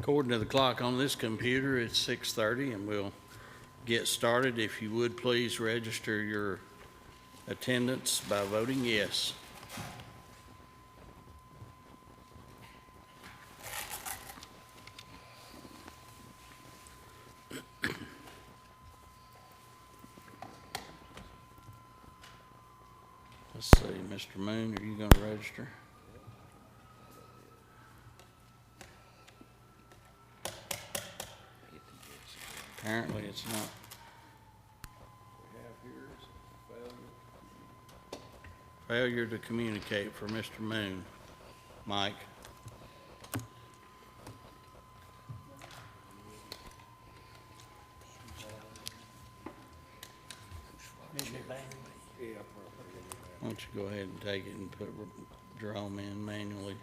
According to the clock on this computer, it's 6:30 and we'll get started. If you would please register your attendance by voting yes. Let's see, Mr. Moon, are you going to register? Apparently it's not. We have here is failure. Failure to communicate for Mr. Moon. Mike. Why don't you go ahead and take it and put Jerome in manually?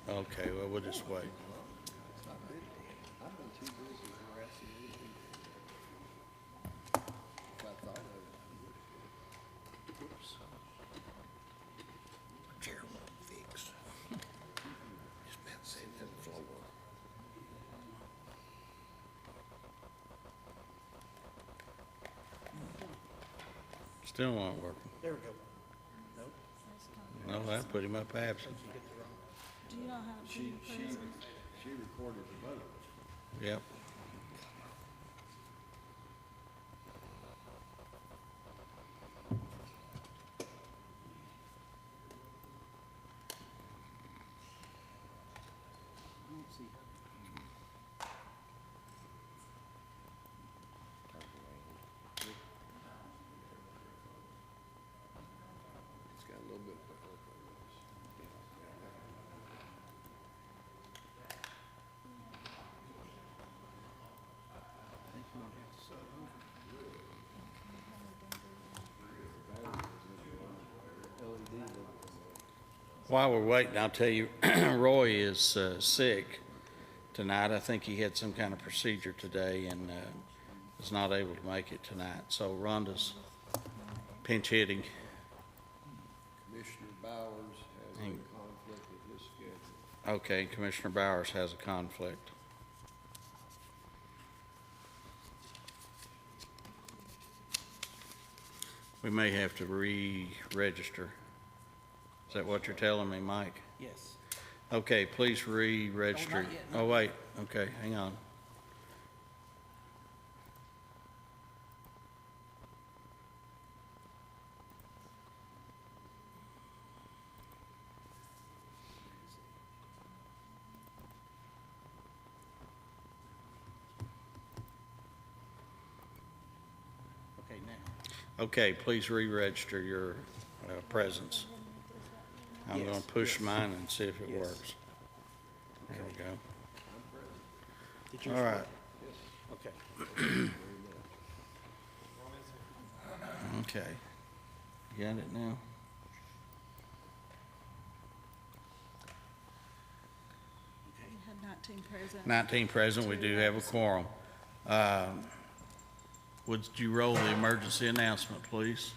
Okay, well, we'll just wait. I've been too busy harassing you. I thought of it. Oops. Chair won't fix. It's been sitting to the floor. Still not working. There we go. Nope. No, that put him up absent. Do you know how to She recorded the vote. Yep. It's got a little bit of hope on this. While we're waiting, I'll tell you, Roy is sick tonight. I think he had some kind of procedure today and is not able to make it tonight. So Rhonda's pinch hitting. Commissioner Bowers has a And- conflict with his schedule. Okay, Commissioner Bowers has a conflict. We may have to re-register. Is that what you're telling me, Mike? Yes. Okay, please re-register. Oh, not yet, no. Oh, wait, okay, hang on. Okay, now. Okay, please re-register your presence. I'm Yes, going to push yes. mine and see if it Yes. works. There we go. Did yours All work? right. Okay. Okay. You got it now? You had 19 present. 19 present, we do have a quorum. Would you roll the emergency announcement, please?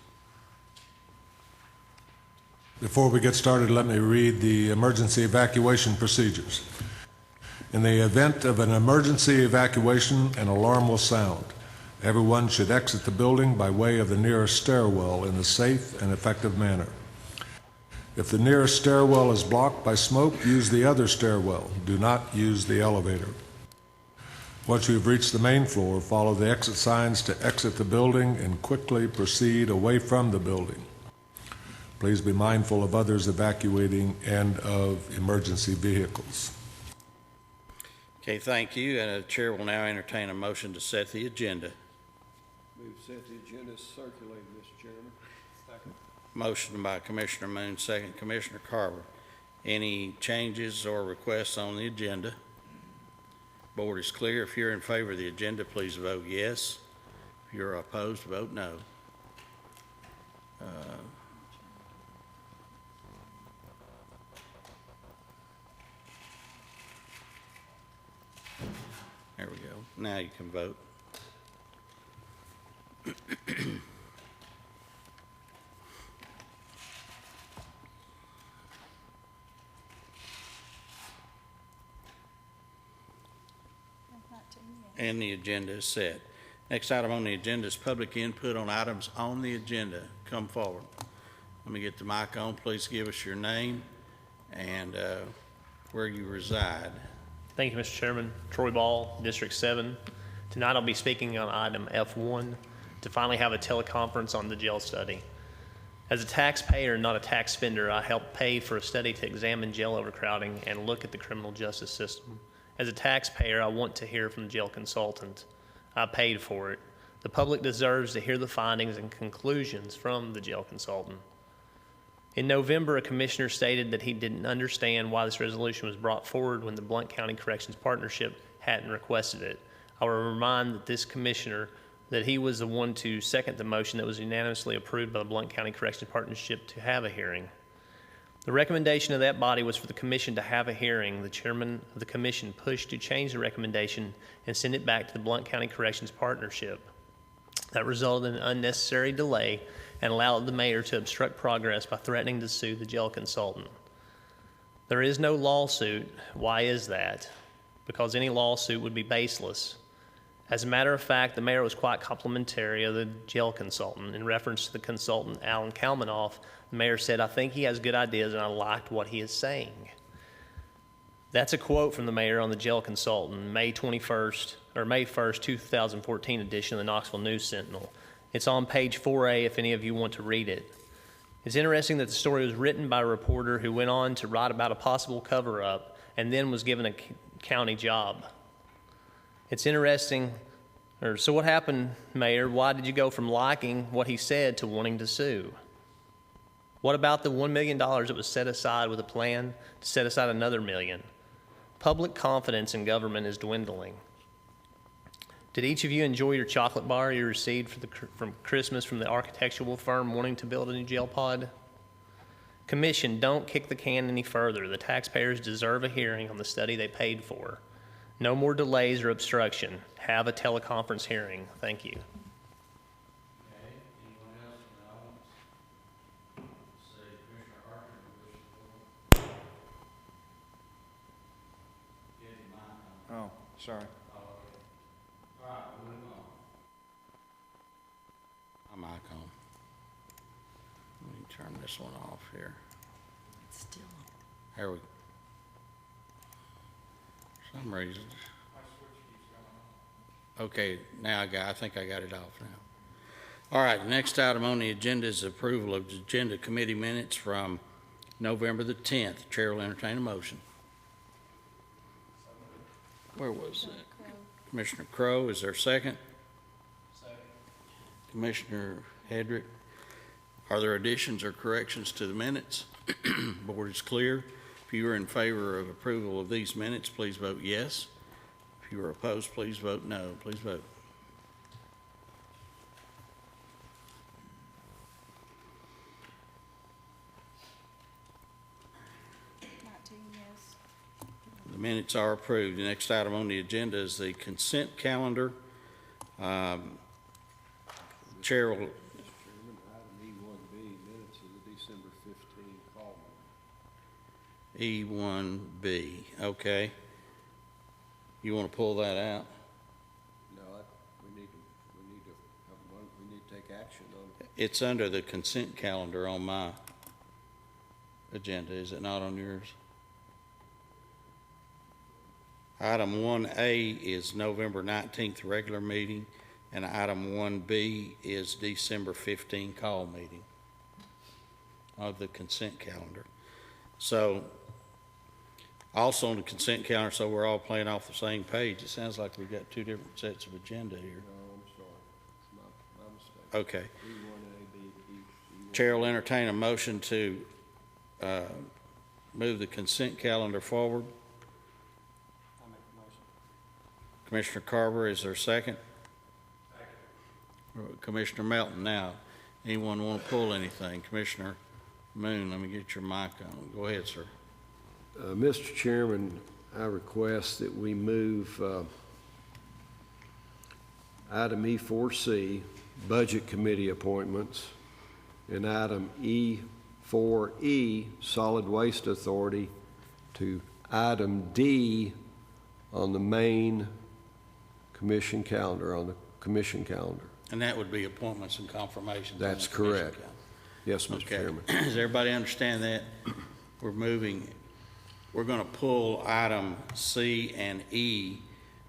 Before we get started, let me read the emergency evacuation procedures. In the event of an emergency evacuation, an alarm will sound. Everyone should exit the building by way of the nearest stairwell in a safe and effective manner. If the nearest stairwell is blocked by smoke, use the other stairwell. Do not use the elevator. Once you have reached the main floor, follow the exit signs to exit the building and quickly proceed away from the building. Please be mindful of others evacuating and of emergency vehicles. Okay, thank you. The chair will now entertain a motion to set the agenda. We've set the agenda circulated, Mr. Chairman. Motion by Commissioner Moon, second Commissioner Carver. Any changes or requests on the agenda? Board is clear. If you're in favor of the agenda, please vote yes. If you're opposed, vote no. There we go. Now you can vote. and the agenda is set. Next item on the agenda is public input on items on the agenda. Come forward. Let me get the mic on. Please give us your name and where you reside. Thank you, Mr. Chairman. Troy Ball, District 7. Tonight I'll be speaking on item F1 to finally have a teleconference on the jail study. As a taxpayer, not a tax spender, I helped pay for a study to examine jail overcrowding and look at the criminal justice system. As a taxpayer, I want to hear from the jail consultant. I paid for it. The public deserves to hear the findings and conclusions from the jail consultant. In November, a commissioner stated that he didn't understand why this resolution was brought forward when the Blount County Corrections Partnership hadn't requested it. I will remind that this commissioner that he was the one to second the motion that was unanimously approved by the Blount County Corrections Partnership to have a hearing. The recommendation of that body was for the commission to have a hearing. The chairman of the commission pushed to change the recommendation and send it back to the Blount County Corrections Partnership. That resulted in an unnecessary delay and allowed the mayor to obstruct progress by threatening to sue the jail consultant. There is no lawsuit. Why is that? Because any lawsuit would be baseless. As a matter of fact, the mayor was quite complimentary of the jail consultant. In reference to the consultant, Alan Kalmanoff, the mayor said, "I think he has good ideas and I liked what he is saying." That's a quote from the mayor on the jail consultant, May 1st, 2014 edition of the Knoxville News Sentinel. It's on page 4A if any of you want to read it. It's interesting that the story was written by a reporter who went on to write about a possible cover-up and then was given a county job. It's interesting, so what happened, Mayor? Why did you go from liking what he said to wanting to sue? What about the $1 million that was set aside with a plan to set aside another $1 million? Public confidence in government is dwindling. Did each of you enjoy your chocolate bar you received from Christmas from the architectural firm wanting to build a new jail pod? Commission, don't kick the can any further. The taxpayers deserve a hearing on the study they paid for. No more delays or obstruction. Have a teleconference hearing. Thank you. Okay, anyone else in the audience? Say, Commissioner Harkin, you wish to go? Get your mic on. Oh, sorry. Oh, okay. All right, moving on. My mic on. Let me turn this one off here. It's still on. There we go. For some reason. Okay, now I think I got it off now. All right, the next item on the agenda is approval of the agenda committee minutes from November the 10th. Chair will entertain a motion. Where was it? Commissioner Crowe, is there a second? Second. Commissioner Hedrick, are there additions or corrections to the minutes? Board is clear. If you are in favor of approval of these minutes, please vote yes. If you are opposed, please vote no. Please vote. Yes. The minutes are approved. The next item on the agenda is the consent calendar. Chair will, Mr. Chairman, item E1B, minutes of the December 15 call meeting. E1B, okay. You want to pull that out? No, we need to take action on it. It's under the consent calendar on my agenda, is it not on yours? Item 1A is November 19th regular meeting, and item 1B is December 15 call meeting of the consent calendar. So, also on the consent calendar, so we're all playing off the same page, it sounds like we've got two different sets of agenda here. No, I'm sorry. It's my mistake. Okay. E1A, E1. Chair will entertain a motion to move the consent calendar forward. I'll make the motion. Commissioner Carver, is there a second? Second. Commissioner Melton, now, anyone want to pull anything? Commissioner Moon, let me get your mic on. Go ahead, sir. Mr. Chairman, I request that we move item E4C, Budget Committee appointments, and item E4E, Solid Waste Authority, to item D on the main commission calendar, on the commission calendar. And that would be appointments and confirmations. on the That's commission correct. calendar. Yes, Mr. Okay. Chairman. Does everybody understand that? We're going to pull item C and E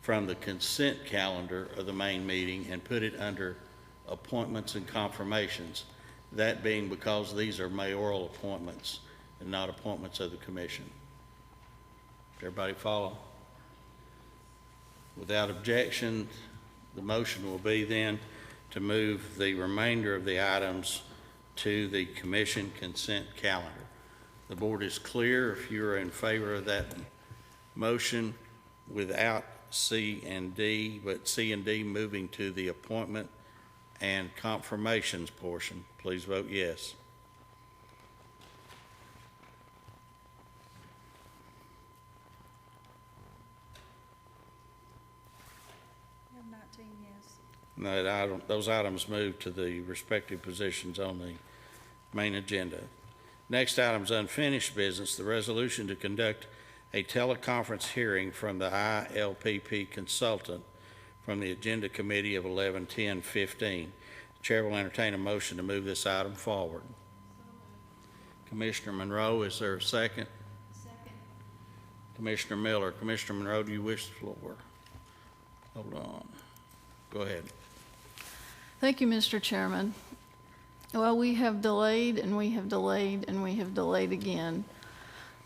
from the consent calendar of the main meeting and put it under appointments and confirmations. That being because these are mayoral appointments and not appointments of the commission. Everybody follow? Without objection, the motion will be then to move the remainder of the items to the commission consent calendar. The board is clear if you're in favor of that motion without C and D, but C and D moving to the appointment and confirmations portion. Please vote yes. I have 19 yes. Those items move to the respective positions on the main agenda. Next item is unfinished business, the resolution to conduct a teleconference hearing from the ILPP consultant from the agenda committee of 11/10/15. Chair will entertain a motion to move this item forward. Commissioner Monroe, is there a second? Second. Commissioner Miller. Commissioner Monroe, do you wish the floor? Hold on. Go ahead. Thank you, Mr. Chairman. Well, we have delayed and we have delayed and we have delayed again.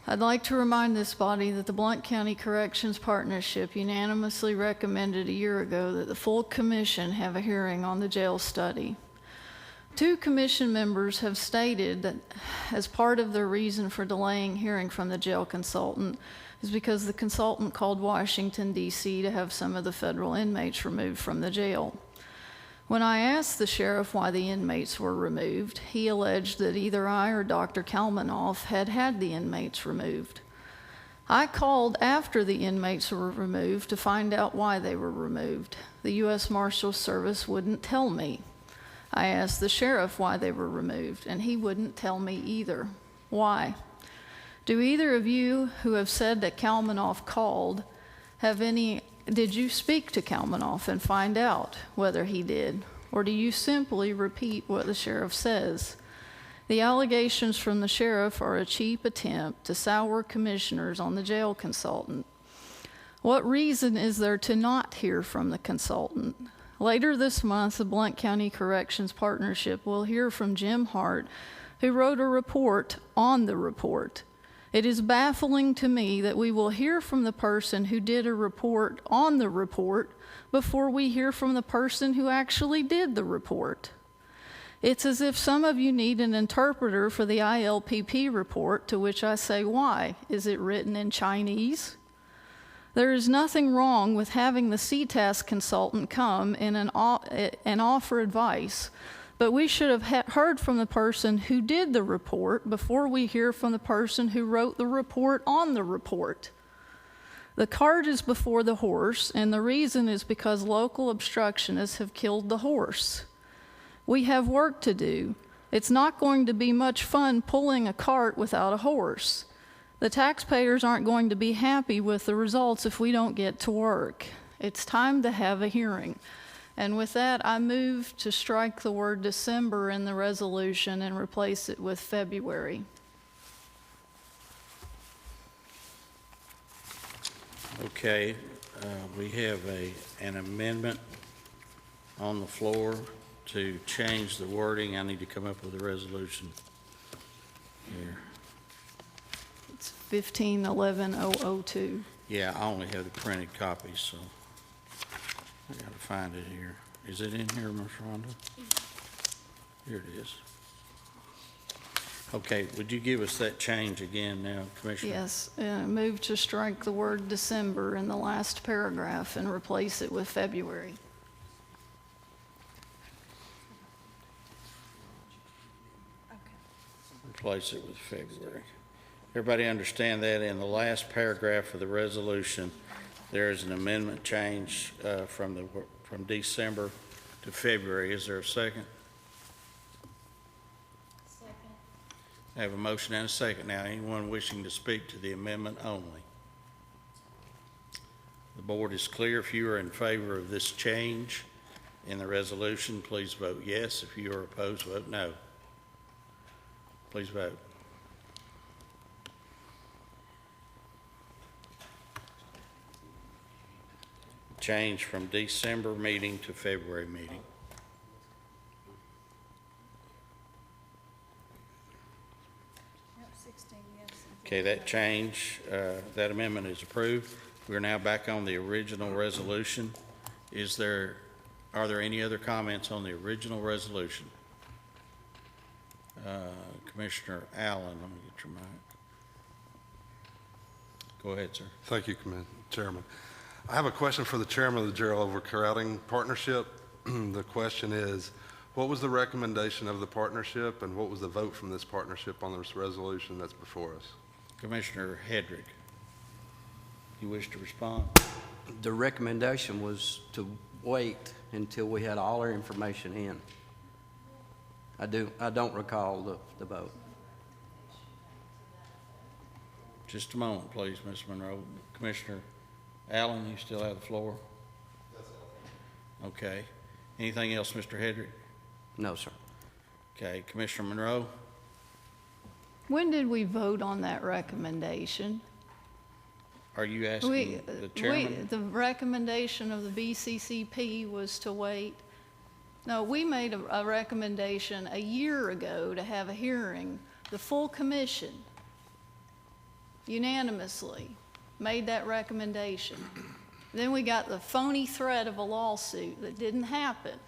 I'd like to remind this body that the Blount County Corrections Partnership unanimously recommended a year ago that the full commission have a hearing on the jail study. 2 commission members have stated that as part of their reason for delaying hearing from the jail consultant is because the consultant called Washington, D.C. to have some of the federal inmates removed from the jail. When I asked the sheriff why the inmates were removed, he alleged that either I or Dr. Kalmanoff had the inmates removed. I called after the inmates were removed to find out why they were removed. The U.S. Marshals Service wouldn't tell me. I asked the sheriff why they were removed, and he wouldn't tell me either. Why? Do either of you who have said that Kalmanoff called did you speak to Kalmanoff and find out whether he did? Or do you simply repeat what the sheriff says? The allegations from the sheriff are a cheap attempt to sour commissioners on the jail consultant. What reason is there to not hear from the consultant? Later this month, the Blount County Corrections Partnership will hear from Jim Hart, who wrote a report on the report. It is baffling to me that we will hear from the person who did a report on the report before we hear from the person who actually did the report. It's as if some of you need an interpreter for the ILPP report, to which I say, why? Is it written in Chinese? There is nothing wrong with having the CTAS consultant come in and offer advice, but we should have heard from the person who did the report before we hear from the person who wrote the report on the report. The cart is before the horse, and the reason is because local obstructionists have killed the horse. We have work to do. It's not going to be much fun pulling a cart without a horse. The taxpayers aren't going to be happy with the results if we don't get to work. It's time to have a hearing. And with that, I move to strike the word December in the resolution and replace it with February. Okay, we have an amendment on the floor to change the wording. I need to come up with a resolution here. It's 15-11-002. Yeah, I only have the printed copies, so I gotta find it here. Is it in here, Ms. Rhonda? Here it is. Okay, would you give us that change again now, Commissioner? Yes, move to strike the word December in the last paragraph and replace it with February. Replace it with February. Everybody understand that in the last paragraph of the resolution, there is an amendment change from December to February. Is there a second? Second. I have a motion and a second. Now, anyone wishing to speak to the amendment only? The board is clear. If you are in favor of this change in the resolution, please vote yes. If you are opposed, vote no. Please vote. Change from December meeting to February meeting. Yep, 16 yes. and Okay, 4 that no. change, that amendment is approved. We're now back on the original resolution. Are there any other comments on the original resolution? Commissioner Allen, let me get your mic. Go ahead, sir. Thank you, Chairman. I have a question for the chairman of the Jail Overcrowding Partnership. The question is, what was the recommendation of the partnership and what was the vote from this partnership on this resolution that's before us? Commissioner Hedrick, you wish to respond? The recommendation was to wait until we had all our information in. I don't recall the vote. Just a moment, please, Ms. Monroe. Commissioner Allen, you still have the floor? Okay. Anything else, Mr. Hedrick? No, sir. Okay. Commissioner Monroe? When did we vote on that recommendation? Are you asking the chairman? The recommendation of the BCCP was to wait. No, we made a recommendation a year ago to have a hearing. The full commission unanimously made that recommendation. Then we got the phony threat of a lawsuit that didn't happen.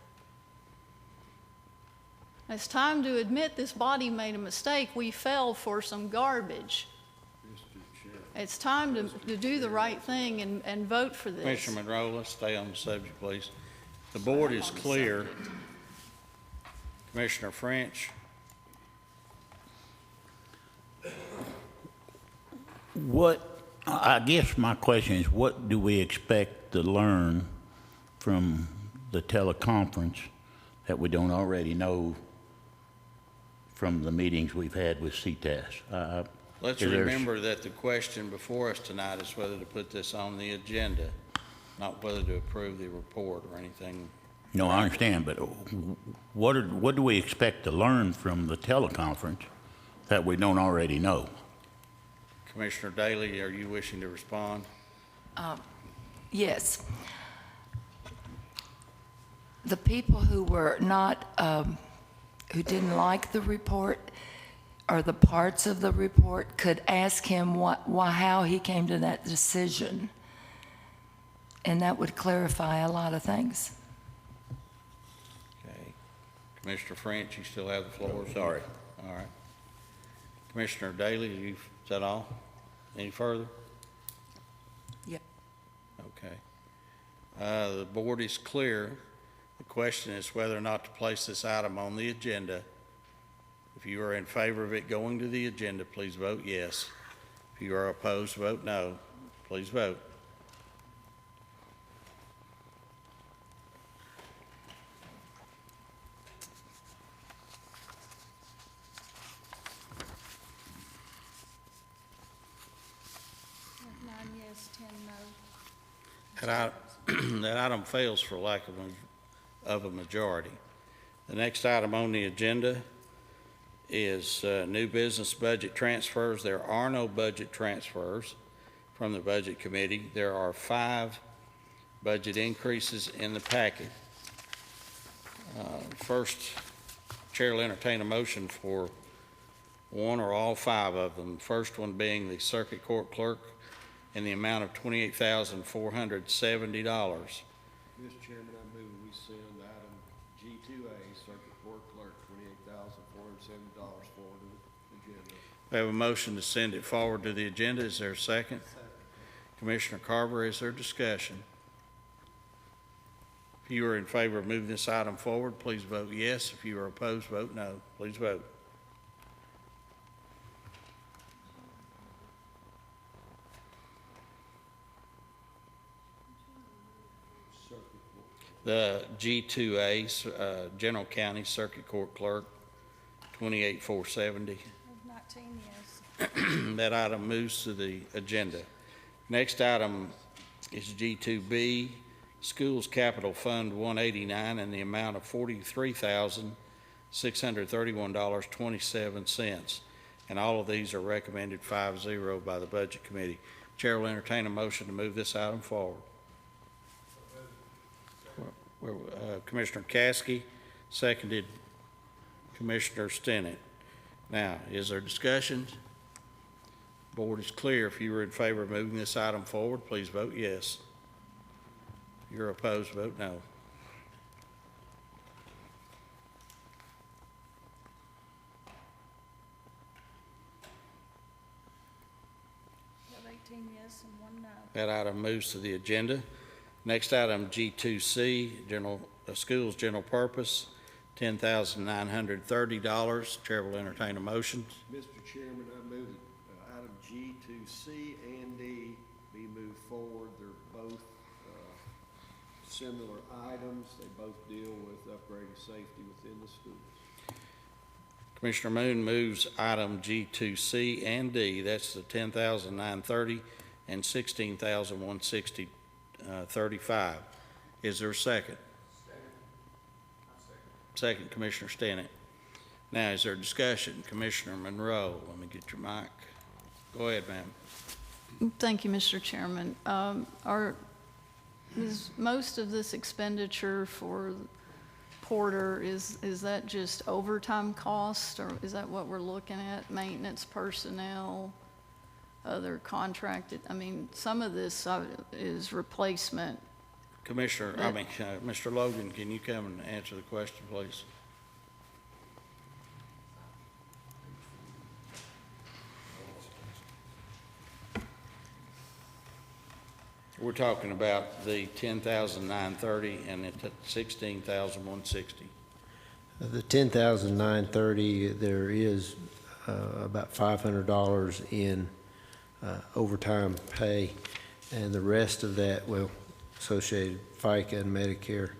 It's time to admit this body made a mistake. We fell for some garbage. It's time to do the right thing and vote for this. Commissioner Monroe, let's stay on the subject, please. The board is clear. Commissioner French? I guess my question is, what do we expect to learn from the teleconference that we don't already know from the meetings we've had with CTAS? Let's remember that the question before us tonight is whether to put this on the agenda, not whether to approve the report or anything. No, I understand, but what do we expect to learn from the teleconference that we don't already know? Commissioner Daly, are you wishing to respond? Yes. The people who were not, who didn't like the report or the parts of the report could ask him how he came to that decision. And that would clarify a lot of things. Okay. Commissioner French, you still have the floor? Sorry. All right. Commissioner Daly, is that all? Any further? Yep. Okay. The board is clear. The question is whether or not to place this item on the agenda. If you are in favor of it going to the agenda, please vote yes. If you are opposed, vote no. Please vote. We have 9 yes, 10 no. That item fails for lack of a majority. The next item on the agenda is new business budget transfers. There are no budget transfers from the Budget Committee. There are 5 budget increases in the packet. First, Chair will entertain a motion for one or all 5 of them. First one being the Circuit Court Clerk in the amount of $28,470. Mr. Chairman, I move we send item G2A, Circuit Court Clerk, $28,470 forward to the agenda. We have a motion to send it forward to the agenda. Is there a second? Commissioner Carver, is there discussion? If you are in favor of moving this item forward, please vote yes. If you are opposed, vote no. Please vote. The G2A, General County Circuit Court Clerk, $28,470. We have 19 yes. That item moves to the agenda. Next item is G2B, Schools Capital Fund 189, in the amount of $43,631.27. And all of these are recommended 5-0 by the Budget Committee. Chair will entertain a motion to move this item forward. Commissioner Caskey, seconded Commissioner Stinnett. Now, is there discussion? Board is clear. If you are in favor of moving this item forward, please vote yes. If you're opposed, vote no. We have 18 yes and 1 no. That item moves to the agenda. Next item, G2C, Schools General Purpose, $10,930. Chair will entertain a motion. Mr. Chairman, I move that item G2C and D be moved forward. They're both similar items. They both deal with upgrading safety within the schools. Commissioner Moon moves item G2C and D. That's the $10,930 and $16,160.35. Is there a second? Second, Commissioner Stinnett. Now, is there discussion? Commissioner Monroe, let me get your mic. Go ahead, ma'am. Thank you, Mr. Chairman. Is most of this expenditure for Porter, is that just overtime cost, or is that what we're looking at? Maintenance personnel, other contracted? I mean, some of this is replacement. Mr. Logan, can you come and answer the question, please? We're talking about the $10,930 and the $16,160. The $10,930, there is about $500 in overtime pay, and the rest of that, well, associated FICA and Medicare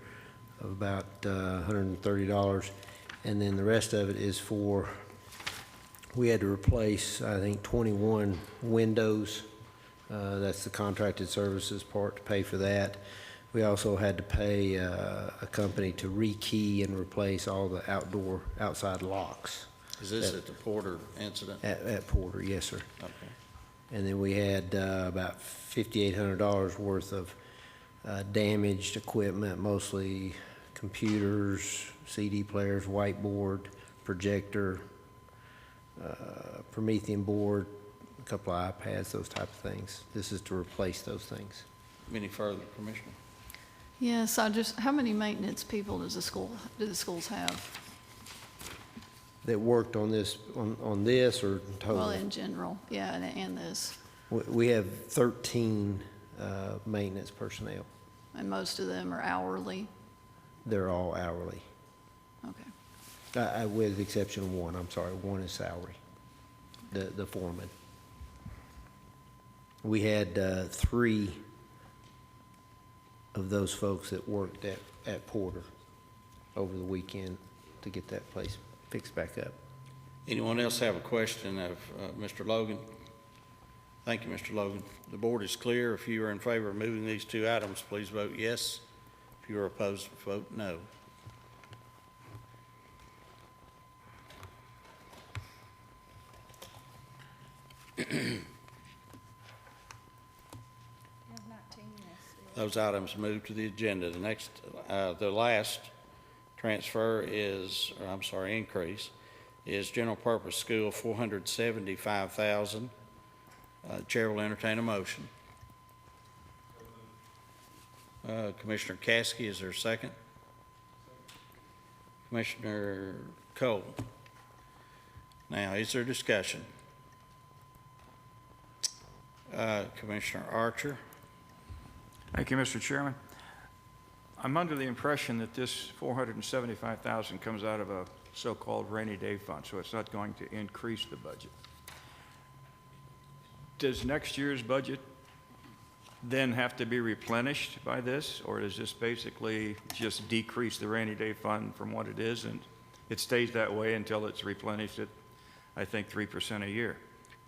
of about $130, and then the rest of it is for, we had to replace, I think, 21 windows. That's the contracted services part to pay for that. We also had to pay a company to rekey and replace all the outside locks. Is this at the Porter incident? At Porter, yes, sir. Okay. And then we had about $5,800 worth of damaged equipment, mostly computers, CD players, whiteboard, projector, Promethean board, a couple of iPads, those type of things. This is to replace those things. Any further, Commissioner? Yes, how many maintenance people do the schools have? That worked on this, on this or total? Well, in general, yeah, and this. We have 13 maintenance personnel. And most of them are hourly? They're all hourly. Okay. With the exception of one, I'm sorry, one is salary, the foreman. We had 3 of those folks that worked at Porter over the weekend to get that place fixed back up. Anyone else have a question of Mr. Logan? Thank you, Mr. Logan. The board is clear. If you are in favor of moving these 2 items, please vote yes. If you are opposed, vote no. We have 19 yes. Those items move to the agenda. The next, the last transfer is, or I'm sorry, increase is general purpose school, $475,000. Chair will entertain a motion. Commissioner Caskey, is there a second? Commissioner Cole. Now, is there discussion? Commissioner Archer. Thank you, Mr. Chairman. I'm under the impression that this $475,000 comes out of a so-called rainy day fund, so it's not going to increase the budget. Does next year's budget then have to be replenished by this, or does this basically just decrease the rainy day fund from what it is, and it stays that way until it's replenished at, I think, 3% a year?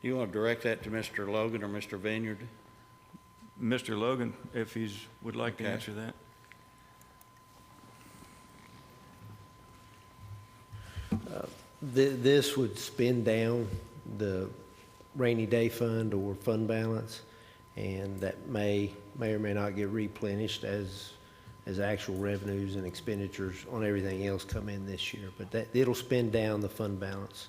You want to direct that to Mr. Logan or Mr. Vineyard? Mr. Logan, if he's, would like to Okay. answer that. This would spend down the rainy day fund or fund balance, and that may or may not get replenished as actual revenues and expenditures on everything else come in this year. But it'll spend down the fund balance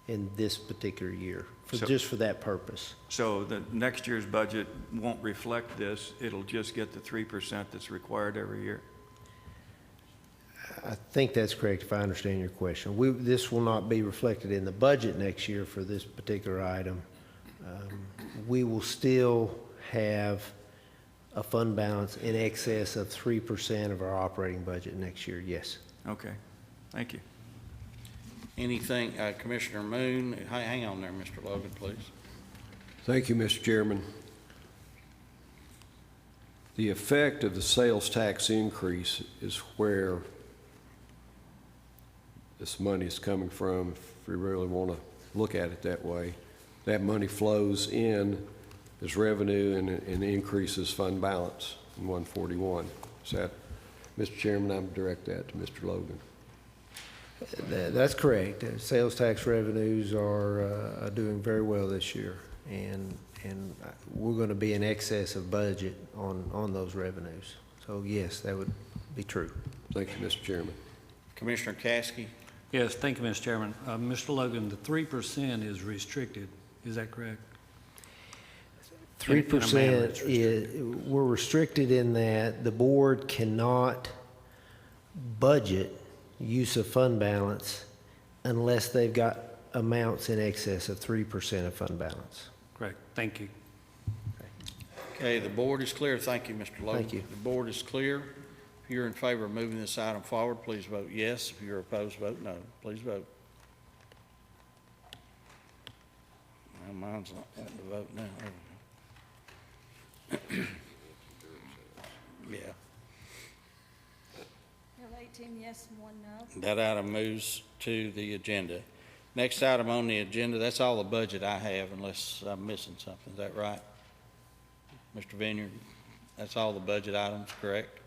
in this particular year, just for that purpose. So the next year's budget won't reflect this, it'll just get the 3% that's required every year? I think that's correct, if I understand your question. This will not be reflected in the budget next year for this particular item. We will still have a fund balance in excess of 3% of our operating budget next year, yes. Okay, thank you. Anything, Commissioner Moon, hang on there, Mr. Logan, please. Thank you, Mr. Chairman. The effect of the sales tax increase is where this money is coming from, if we really want to look at it that way. That money flows in as revenue and increases fund balance in 141. Is that, Mr. Chairman, I direct that to Mr. Logan. That's correct. Sales tax revenues are doing very well this year, and we're going to be in excess of budget on those revenues. So yes, that would be true. Thank you, Mr. Chairman. Commissioner Caskey? Yes, thank you, Mr. Chairman. Mr. Logan, the 3% is restricted. Is that correct? 3% we're restricted in that the board cannot budget use of fund balance unless they've got amounts in excess of 3% of fund balance. Correct. Thank you. Okay, the board is clear. Thank you, Mr. Logan. Thank you. The board is clear. If you're in favor of moving this item forward, please vote yes. If you're opposed, vote no. Please vote. Well, mine's not wanting to vote now. Yeah, We have 18 yes and 1 no. that item moves to the agenda. Next item on the agenda, that's all the budget I have unless I'm missing something. Is that right? Mr. Vineyard, that's all the budget items, correct?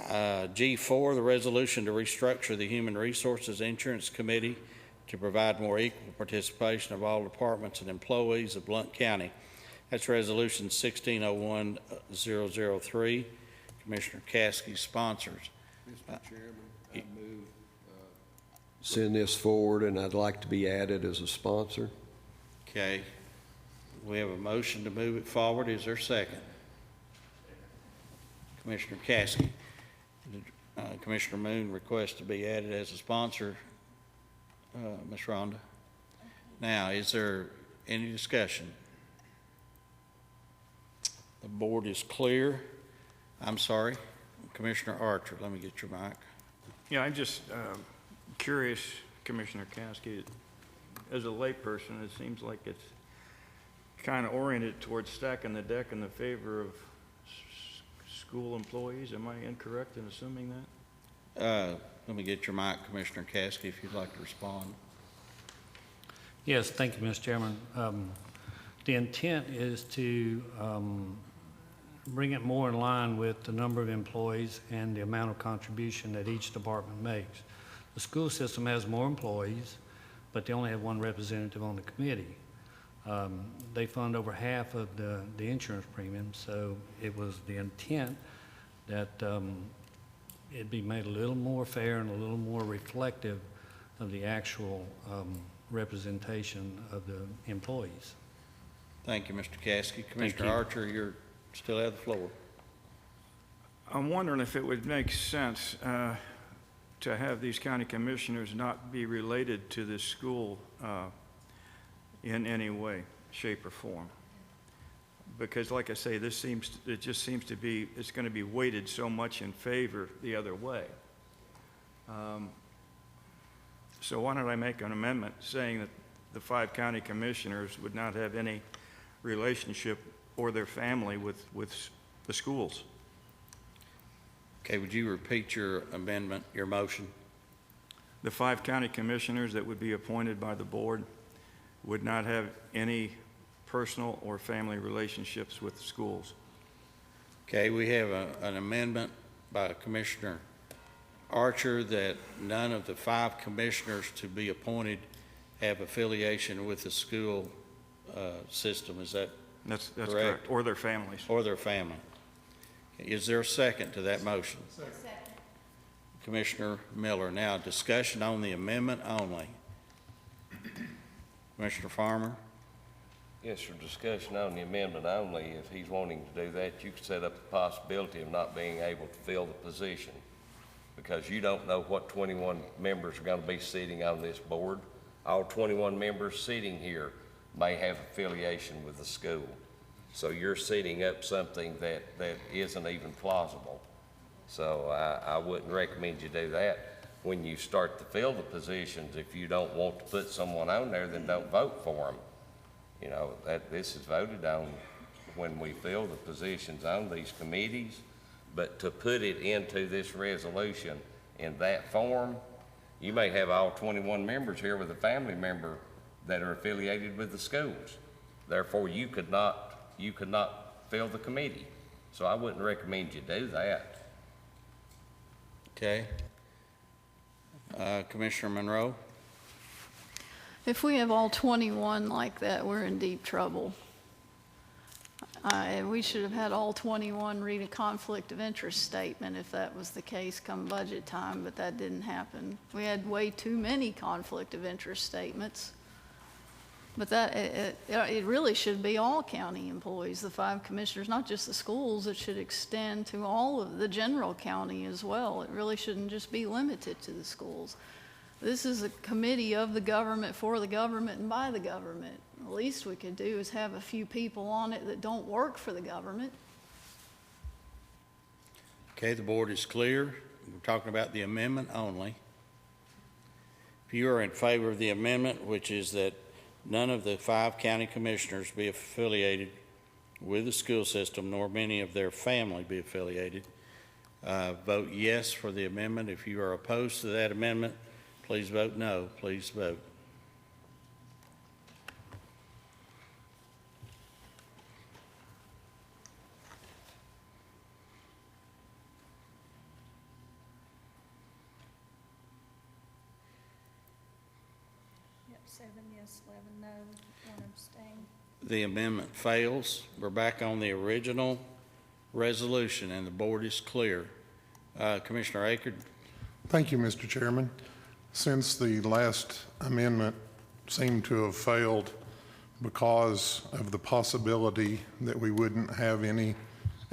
G4, the resolution to restructure the Human Resources Insurance Committee to provide more equal participation of all departments and employees of Blount County. That's Resolution 1601003. Commissioner Caskey sponsors. Mr. Chairman, I move send this forward, and I'd like to be added as a sponsor. Okay. We have a motion to move it forward. Is there a second? Commissioner Caskey. Commissioner Moon requests to be added as a sponsor. Ms. Rhonda. Now, is there any discussion? The board is clear. I'm sorry. Commissioner Archer, let me get your mic. Yeah, I'm just curious, Commissioner Caskey, as a layperson, it seems like it's kind of oriented towards stacking the deck in the favor of school employees. Am I incorrect in assuming that? Let me get your mic, Commissioner Caskey, if you'd like to respond. Yes, thank you, Mr. Chairman. The intent is to bring it more in line with the number of employees and the amount of contribution that each department makes. The school system has more employees, but they only have one representative on the committee. They fund over half of the insurance premium, so it was the intent that it'd be made a little more fair and a little more reflective of the actual representation of the employees. Thank you, Mr. Caskey. Commissioner Archer, you still have the floor. I'm wondering if it would make sense to have these county commissioners not be related to this school in any way, shape, or form. Because like I say, it just seems to be, it's going to be weighted so much in favor the other way. So why don't I make an amendment saying that the 5 county commissioners would not have any relationship or their family with the schools? Okay, would you repeat your amendment, your motion? The 5 county commissioners that would be appointed by the board would not have any personal or family relationships with the schools. Okay, we have an amendment by Commissioner Archer that none of the 5 commissioners to be appointed have affiliation with the school system. Is that That's correct. Or their families. or their family? Is there a second to that motion? Second. Commissioner Miller. Now, discussion on the amendment only. Commissioner Farmer? Yes, for discussion on the amendment only, if he's wanting to do that, you could set up the possibility of not being able to fill the position because you don't know what 21 members are going to be sitting on this board. All 21 members sitting here may have affiliation with the school. So you're setting up something that isn't even plausible. So I wouldn't recommend you do that. When you start to fill the positions, if you don't want to put someone on there, then don't vote for them. You know, this is voted on when we fill the positions on these committees, but to put it into this resolution in that form, you may have all 21 members here with a family member that are affiliated with the schools. Therefore, you could not fill the committee. So I wouldn't recommend you do that. Okay. Commissioner Monroe? If we have all 21 like that, we're in deep trouble. We should have had all 21 read a conflict of interest statement if that was the case come budget time, but that didn't happen. We had way too many conflict of interest statements. But it really should be all county employees, the 5 commissioners, not just the schools. It should extend to all of the general county as well. It really shouldn't just be limited to the schools. This is a committee of the government, for the government, and by the government. The least we could do is have a few people on it that don't work for the government. Okay, the board is clear. We're talking about the amendment only. If you are in favor of the amendment, which is that none of the 5 county commissioners be affiliated with the school system, nor many of their family be affiliated, vote yes for the amendment. If you are opposed to that amendment, please vote no. Please vote. Yep, 7 yes, 11 no, 1 abstain. The amendment fails. We're back on the original resolution, and the board is clear. Commissioner Akerd? Thank you, Mr. Chairman. Since the last amendment seemed to have failed because of the possibility that we wouldn't have any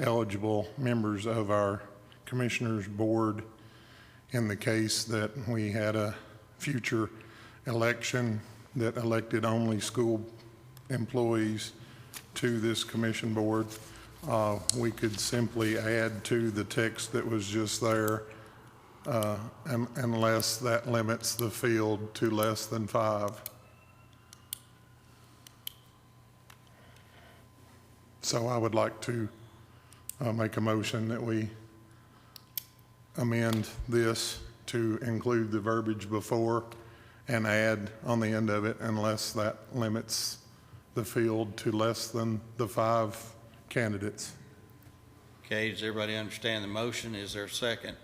eligible members of our commissioners board in the case that we had a future election that elected only school employees to this commission board, we could simply add to the text that was just there unless that limits the field to less than 5. So I would like to make a motion that we amend this to include the verbiage before and add on the end of it unless that limits the field to less than the 5 candidates. Okay, does everybody understand the motion? Is there a second?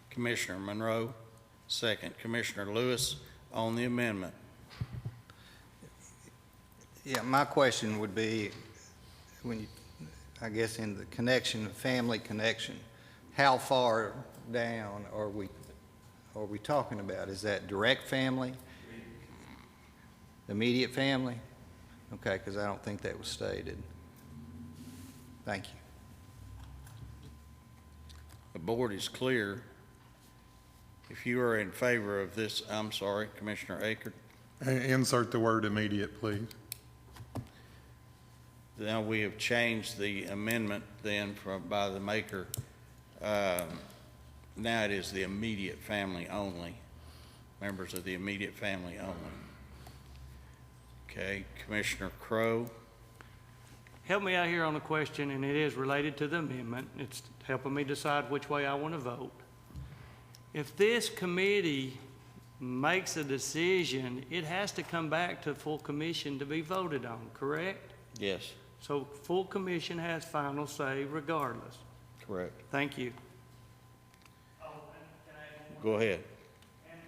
Commissioner Monroe, second. Commissioner Lewis on the amendment. Yeah, my question would be, when you, I guess in the connection, family connection, how far down are we talking about? Is that direct family? Immediate family? Okay, because I don't think that was stated. Thank you. The board is clear. If you are in favor of this, I'm sorry, Commissioner Akerd. Insert the word immediate, please. Now we have changed the amendment then by the maker. Now it is the immediate family only, members of the immediate family only. Okay, Commissioner Crowe. Help me out here on the question, and it is related to the amendment. It's helping me decide which way I want to vote. If this committee makes a decision, it has to come back to full commission to be voted on, correct? Yes, So full commission has final say regardless. correct. Thank you. Go ahead. And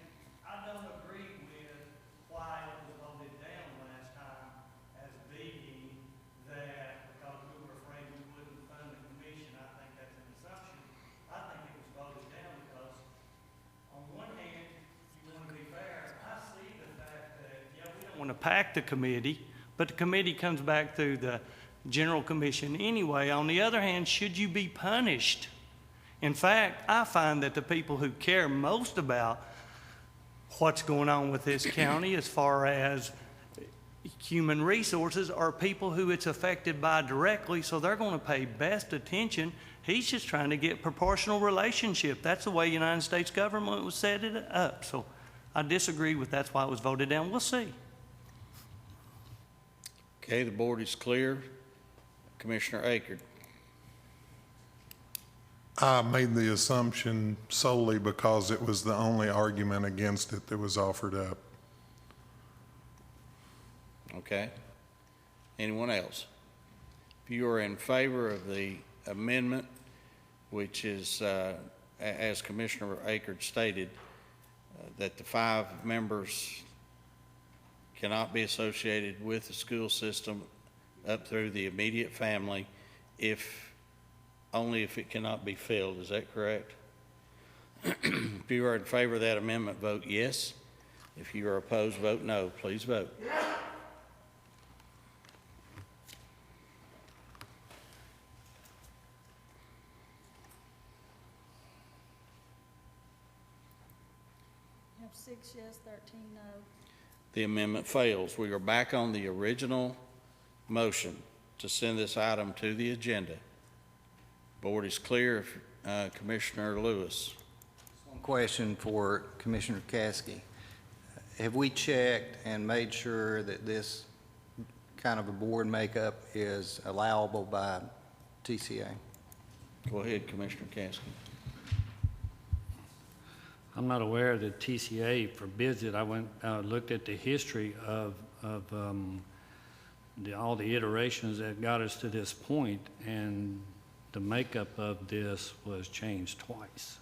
I don't agree with why it was voted down last time as being that because we were afraid we wouldn't fund the commission. I think that's an assumption. I think it was voted down because on one hand, you want to be fair. I see the fact that, yeah, we don't want to pack the committee, but the committee comes back through the general commission anyway. On the other hand, should you be punished? In fact, I find that the people who care most about what's going on with this county as far as human resources are people who it's affected by directly, so they're going to pay best attention. He's just trying to get proportional relationship. That's the way the United States government was set it up. So I disagree with that's why it was voted down. We'll see. Okay, the board is clear. Commissioner Akers. I made the assumption solely because it was the only argument against it that was offered up. Okay. Anyone else? If you are in favor of the amendment, which is, as Commissioner Akers stated, that the 5 members cannot be associated with the school system up through the immediate family only if it cannot be filled. Is that correct? If you are in favor of that amendment, vote yes. If you are opposed, vote no. Please vote. You have 6 yes, 13 no. The amendment fails. We are back on the original motion to send this item to the agenda. Board is clear. Commissioner Lewis. One question for Commissioner Caskey. Have we checked and made sure that this kind of a board makeup is allowable by TCA? Go ahead, Commissioner Caskey. I'm not aware that TCA forbids it. I looked at the history of all the iterations that got us to this point, and the makeup of this was changed twice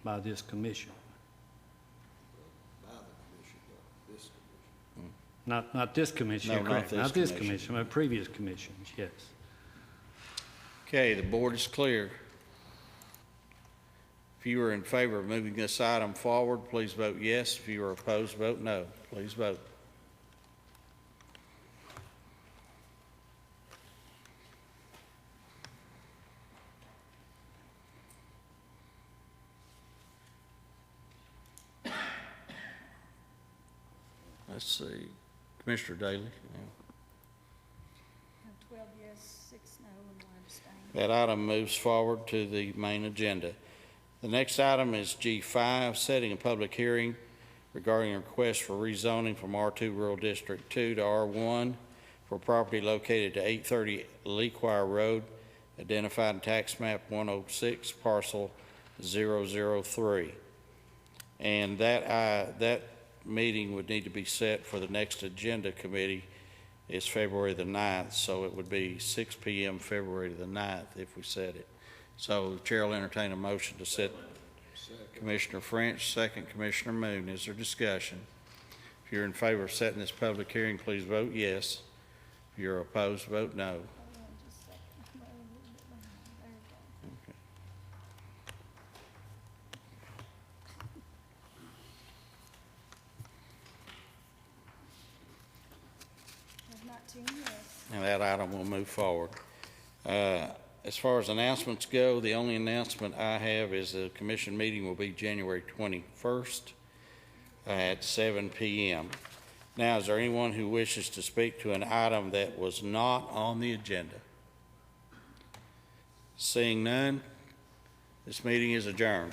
by this commission. Not this commission, No, not correct. this Not this commission. commission, but previous commissions, yes. Okay, the board is clear. If you are in favor of moving this item forward, please vote yes. If you are opposed, vote no. Please vote. Let's see, Commissioner Daly. Have 12 yes, 6 no, and 1 abstain. That item moves forward to the main agenda. The next item is G5, setting a public hearing regarding a request for rezoning from R2 Rural District 2 to R1 for property located at 830 Lequire Road, identified in tax map 106, parcel 003. And that meeting would need to be set for the next agenda committee. It's February the 9th, so it would be 6 p.m. February the 9th if we set it. So the chair will entertain a motion to set Commissioner French, second Commissioner Moon. Is there discussion? If you're in favor of setting this public hearing, please vote yes. If you're opposed, vote no. Hold on just a second. Well, a little bit behind. There we go. Okay. Have 19 yes. And that item will move forward. As far as announcements go, the only announcement I have is the commission meeting will be January 21st at 7 p.m. Now, is there anyone who wishes to speak to an item that was not on the agenda? Seeing none, this meeting is adjourned.